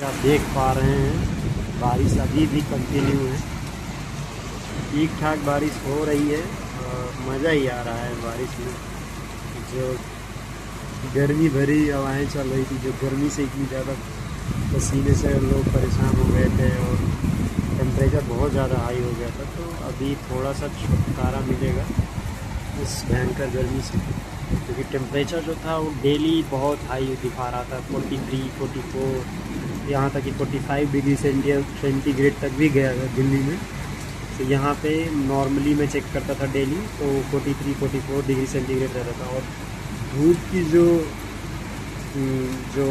आप देख पा रहे हैं बारिश अभी भी कंटिन्यू है। ठीक ठाक बारिश हो रही है और मज़ा ही आ रहा है बारिश में। जो गर्मी भरी हवाएं चल रही थी, जो गर्मी से इतनी ज़्यादा पसीने से लोग परेशान हो गए थे और टेम्परेचर बहुत ज़्यादा हाई हो गया था, तो अभी थोड़ा सा छुटकारा मिलेगा इस भयंकर गर्मी से। क्योंकि टेम्परेचर जो था वो डेली बहुत हाई दिखा रहा था, 43, 44, यहाँ तक कि 45 डिग्री सेंटीग्रेड तक भी गया था दिल्ली में। तो यहाँ पे नॉर्मली मैं चेक करता था डेली, तो 43, 44 डिग्री सेंटीग्रेड रहता था। और धूप की जो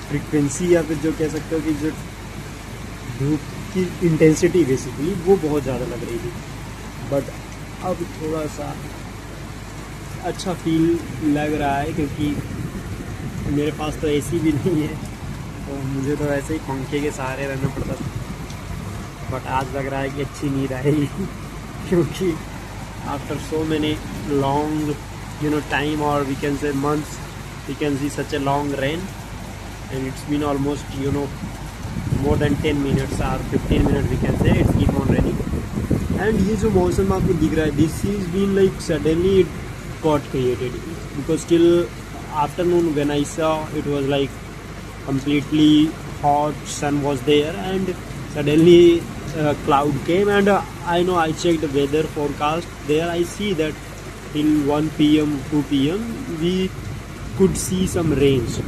फ्रिक्वेंसी या फिर जो कह सकते हो कि जो धूप की इंटेंसिटी बेसिकली वो बहुत ज़्यादा लग रही थी। बट अब थोड़ा सा अच्छा फील लग रहा है, क्योंकि मेरे पास तो एसी भी नहीं है, तो मुझे तो ऐसे ही पंखे के सहारे रहना पड़ता था। बट आज लग रहा है कि अच्छी नींद आएगी क्योंकि after so many long time, or we can say months, we can see such a long rain, and it's been almost more than 10 minutes or 15 minutes we can say it's keep on raining. And ये जो मौसम आपको दिख रहा है, this is been like suddenly it got created, because till afternoon when I saw it was like completely hot, sun was there, and suddenly cloud came, and I know I checked the weather forecast. There I see that till 1 p.m. 2 p.m. we could see some rains,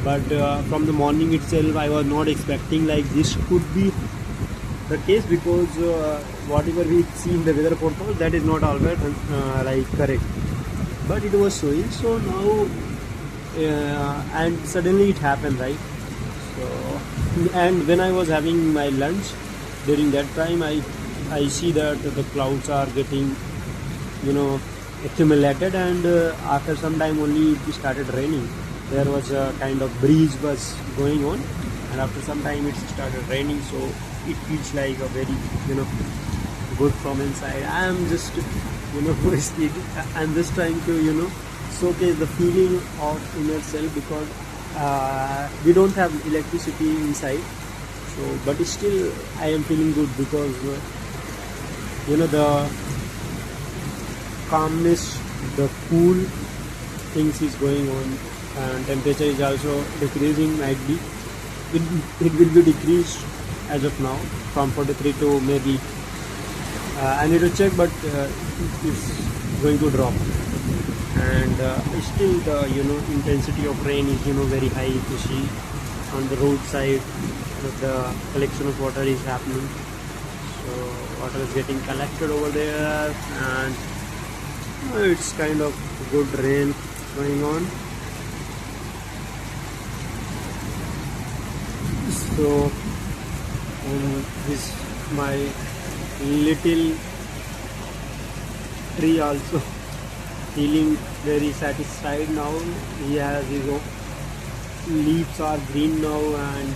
but from the morning itself I was not expecting like this could be the case, because whatever we see in the weather forecast, that is not always like correct, but it was showing. So now and suddenly it happened, right? So, and when I was having my lunch, during that time I see that the clouds are getting accumulated, and after some time only it started raining. There was a kind of breeze was going on, and after some time it started raining, so it feels like a very good from inside. I am just I'm just trying to showcase the feeling of inner self, because we don't have electricity inside, so but still I am feeling good, because the calmness, the cool things is going on, and temperature is also decreasing. Might be it will be decreased as of now from 43 to maybe I need to check, but it's going to drop. And still the intensity of rain is very high. If you see on the roadside, the collection of water is happening, so water is getting collected over there, and it's kind of good rain going on. So this my little tree also feeling very satisfied now. He has his own leaves are green now, and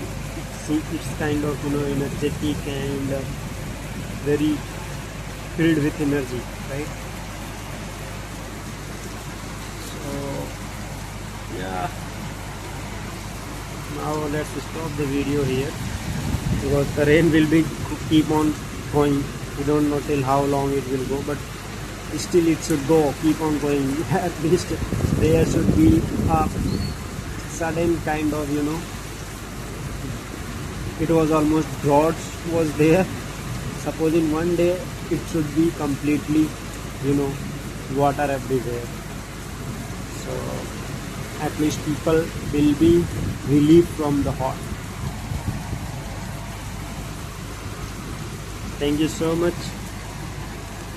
it's kind of energetic and very filled with energy, right? Yeah, now let's stop the video here, because the rain will be keep on going. We don't know till how long it will go, but still it should go, keep on going. At least there should be a sudden kind of it was almost drought was there. Suppose in one day it should be completely water everywhere, so at least people will be relieved from the hot. Thank you so much.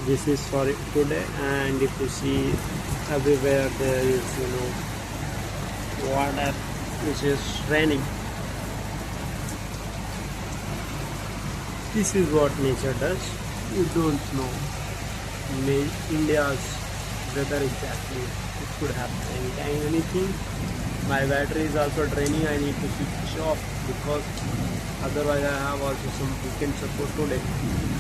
This is for today, and if you see everywhere there is water which is raining. This is what nature does. You don't know India's weather exactly. It could happen anytime, anything. My battery is also draining. I need to switch off, because otherwise I have also some weekend support today.